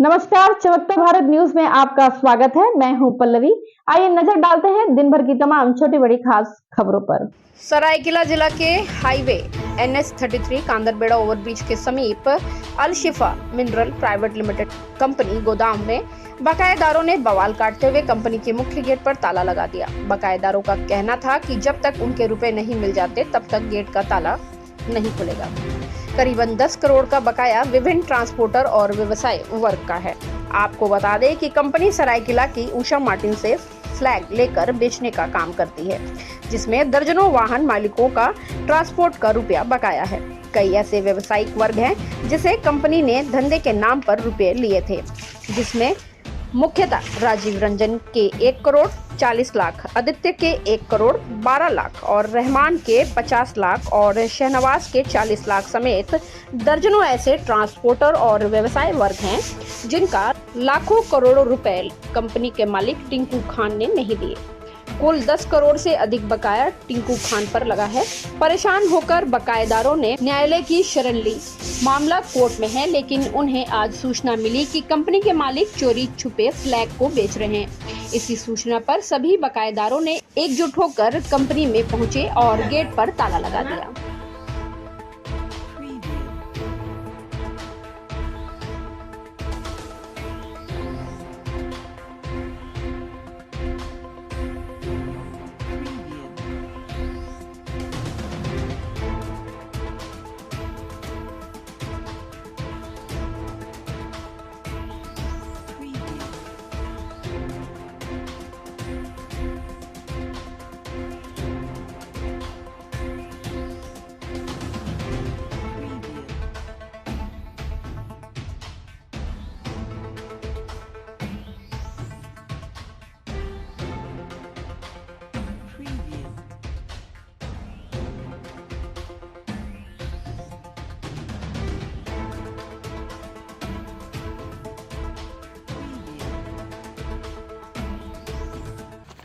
नमस्कार, चमकता भारत न्यूज में आपका स्वागत है। मैं हूं पल्लवी। आइए नजर डालते हैं दिन भर की तमाम छोटी बड़ी खास खबरों पर। सरायकेला जिला के हाईवे NH-33 कांदरबेड़ा ओवरब्रिज के समीप अल-शिफा मिनरल प्राइवेट लिमिटेड कंपनी गोदाम में बकायेदारों ने बवाल काटते हुए कंपनी के मुख्य गेट पर ताला लगा दिया। बकायेदारों का कहना था कि जब तक उनके रुपए नहीं मिल जाते तब तक गेट का ताला नहीं खुलेगा। करीबन 10 करोड़ का बकाया विभिन्न ट्रांसपोर्टर और व्यवसाय वर्ग का है। आपको बता दें कि कंपनी सरायकेला की उषा मार्टिन से फ्लैग लेकर बेचने का काम करती है, जिसमें दर्जनों वाहन मालिकों का ट्रांसपोर्ट का रुपया बकाया है। कई ऐसे व्यावसायिक वर्ग हैं जिसे कंपनी ने धंधे के नाम पर रुपए लिए थे, जिसमें मुख्यतः राजीव रंजन के 1 करोड़ 40 लाख, आदित्य के 1 करोड़ 12 लाख और रहमान के 50 लाख और शहनवाज के 40 लाख समेत दर्जनों ऐसे ट्रांसपोर्टर और व्यवसाय वर्ग हैं जिनका लाखों करोड़ों रुपए कंपनी के मालिक टिंकू खान ने नहीं दिए। कुल 10 करोड़ से अधिक बकाया टिंकू खान पर लगा है। परेशान होकर बकायेदारों ने न्यायालय की शरण ली। मामला कोर्ट में है, लेकिन उन्हें आज सूचना मिली कि कंपनी के मालिक चोरी छुपे फ्लैग को बेच रहे हैं। इसी सूचना पर सभी बकायेदारों ने एकजुट होकर कंपनी में पहुंचे और गेट पर ताला लगा दिया।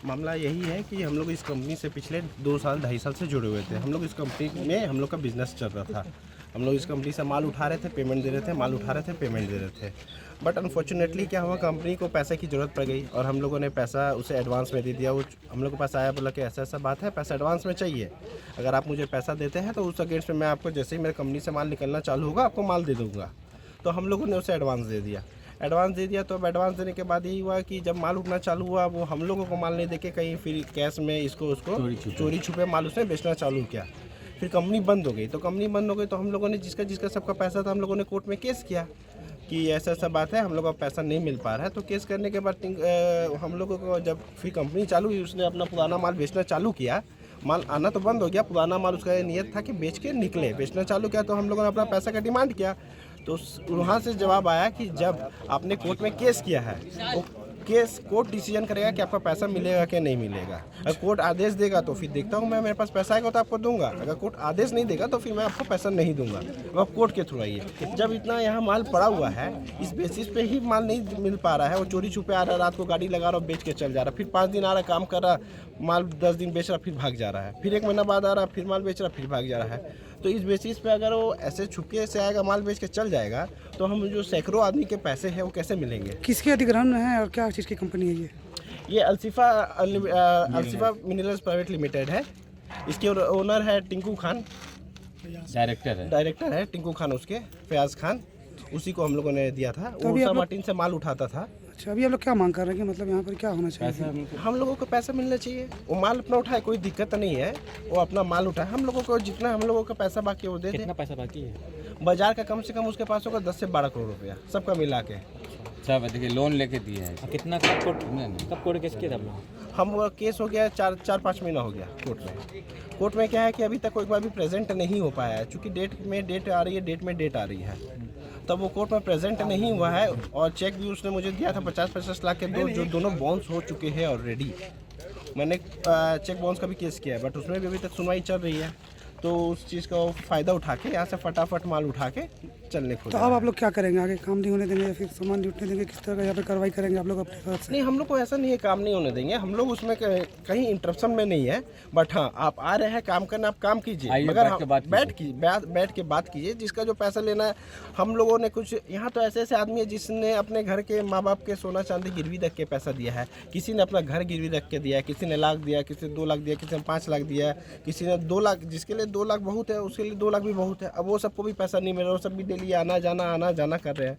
मामला यही है कि हम लोग इस कंपनी से पिछले 2 साल 2.5 साल से जुड़े हुए थे। हम लोग इस कंपनी में हम लोग का बिजनेस चल रहा था। हम लोग इस कंपनी से माल उठा रहे थे, पेमेंट दे रहे थे, माल उठा रहे थे, पेमेंट दे रहे थे। बट अनफॉर्चुनेटली क्या हुआ, कंपनी को पैसे की ज़रूरत पड़ गई और हम लोगों ने पैसा उसे एडवांस में दे दिया। वो हम लोग को पास आया, बोला कि ऐसा ऐसा बात है, पैसा एडवांस में चाहिए। अगर आप मुझे पैसा देते हैं तो उस अगेंस्ट में मैं आपको जैसे ही मेरे कंपनी से माल निकलना चालू होगा आपको माल दे दूँगा। तो हम लोगों ने उसे एडवांस दे दिया। तो अब एडवांस देने के बाद यही हुआ कि जब माल उठना चालू हुआ वो हम लोगों को माल नहीं देके कहीं फिर कैश में इसको उसको चोरी छुपे माल उसने बेचना चालू किया। फिर कंपनी बंद हो गई। तो हम लोगों ने जिसका सबका पैसा था हम लोगों ने कोर्ट में केस किया कि ऐसा ऐसा बात है, हम लोगों को पैसा नहीं मिल पा रहा है। तो केस करने के बाद हम लोगों को जब फिर कंपनी चालू हुई, उसने अपना पुराना माल बेचना चालू किया। माल आना तो बंद हो गया, पुराना माल उसका नियत था कि बेच के निकले, बेचना चालू किया। तो हम लोगों ने अपना पैसा का डिमांड किया। तो वहाँ से जवाब आया कि जब आपने कोर्ट में केस किया है, वो केस कोर्ट डिसीजन करेगा कि आपका पैसा मिलेगा कि नहीं मिलेगा। अगर कोर्ट आदेश देगा तो फिर देखता हूँ मैं, मेरे पास पैसा आएगा तो आपको दूंगा। अगर कोर्ट आदेश नहीं देगा तो फिर मैं आपको पैसा नहीं दूंगा। अब आप कोर्ट के थ्रू आइए। जब इतना यहाँ माल पड़ा हुआ है, इस बेसिस पे ही माल नहीं मिल पा रहा है, वो चोरी छुपे आ रहा है, रात को गाड़ी लगा रहा, बेच के चल जा रहा, फिर 5 दिन आ रहा, काम कर रहा, माल 10 दिन बेच रहा, फिर भाग जा रहा है, फिर 1 महीना बाद आ रहा, फिर माल बेच रहा, फिर भाग जा रहा है। तो इस बेसिस पे अगर वो ऐसे छुपके से आएगा, माल बेच के चल जाएगा, तो हम जो सैकड़ों आदमी के पैसे हैं वो कैसे मिलेंगे? किसके अधिग्रहण में है और क्या चीज़ की कंपनी है ये अल-शिफा मिनरल्स प्राइवेट लिमिटेड है। इसके ओनर है टिंकू खान, डायरेक्टर है टिंकू खान, उसके फयाज खान, उसी को हम लोगों ने दिया था। वो उषा मार्टिन से माल उठाता था। अच्छा, अभी आप लोग क्या मांग कर रहे हैं कि मतलब यहाँ पर क्या होना चाहिए? हम लोगों को पैसा मिलना चाहिए। वो माल अपना उठाए, कोई दिक्कत नहीं है, वो अपना माल उठाए। हम लोगों को जितना हम लोगों का पैसा बाकी है वो दे दे। कितना पैसा बाकी है? बाजार का कम से कम उसके पास होगा 10 से 12 करोड़ रुपया, सबका मिला के। सब देखिए लोन लेके दिए हैं। कितना कब कोर्ट केस किया था आप लोग? हम वो केस हो गया 4-5 महीना हो गया कोर्ट में। कोर्ट में क्या है कि अभी तक कोई बार भी प्रेजेंट नहीं हो पाया है, चूँकि डेट आ रही है, तब वो कोर्ट में प्रेजेंट नहीं हुआ है। और चेक भी उसने मुझे दिया था 50-50 लाख के, जो दोनों बाउंस हो चुके हैं ऑलरेडी। मैंने चेक बाउंस का भी केस किया है, बट उसमें भी अभी तक सुनवाई चल रही है। तो उस चीज़ का फ़ायदा उठा के यहाँ से फटाफट माल उठा के चलने को तो अब आप लोग क्या करेंगे आगे? काम नहीं होने देंगे या फिर सामान नहीं उठने देंगे? किस तरह का यहाँ पे कार्रवाई करेंगे आप लोग अपने तरफ से? नहीं, हम लोग को ऐसा नहीं है काम नहीं होने देंगे, हम लोग उसमें कहीं इंटरप्शन में नहीं है। बट हाँ, आप आ रहे हैं काम करना, आप काम कीजिए, आइए, मगर बैठ के बात बैठ के बात कीजिए। जिसका जो पैसा लेना है, हम लोगों ने कुछ यहाँ तो ऐसे ऐसे आदमी है जिसने अपने घर के माँ बाप के सोना चांदी गिरवी रख के पैसा दिया है। किसी ने अपना घर गिरवी रख के दिया है, किसी ने लाख दिया, किसी ने 2 लाख दिया, किसी ने 5 लाख दिया, किसी ने 2 लाख। जिसके लिए 2 लाख बहुत है उसके लिए 2 लाख भी बहुत है। अब वो सबको भी पैसा नहीं मिल रहा, वो सब भी डेली आना जाना कर रहे हैं।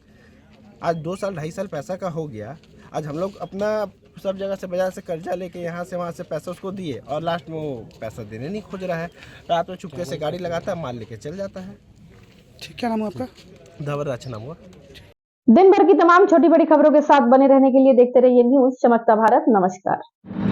आज 2 साल 2.5 साल पैसा का हो गया। आज हम लोग अपना सब जगह से बाजार से कर्जा लेके यहाँ से वहाँ से पैसा उसको दिए और लास्ट में वो पैसा देने नहीं खोज रहा है। रात में चुपके से गाड़ी लगाता है, माल लेके चल जाता है। ठीक, क्या नाम है आपका? धवर अच्छा नाम हुआ। दिन भर की तमाम छोटी बड़ी खबरों के साथ बने रहने के लिए देखते रहिए न्यूज़ चमकता भारत। नमस्कार।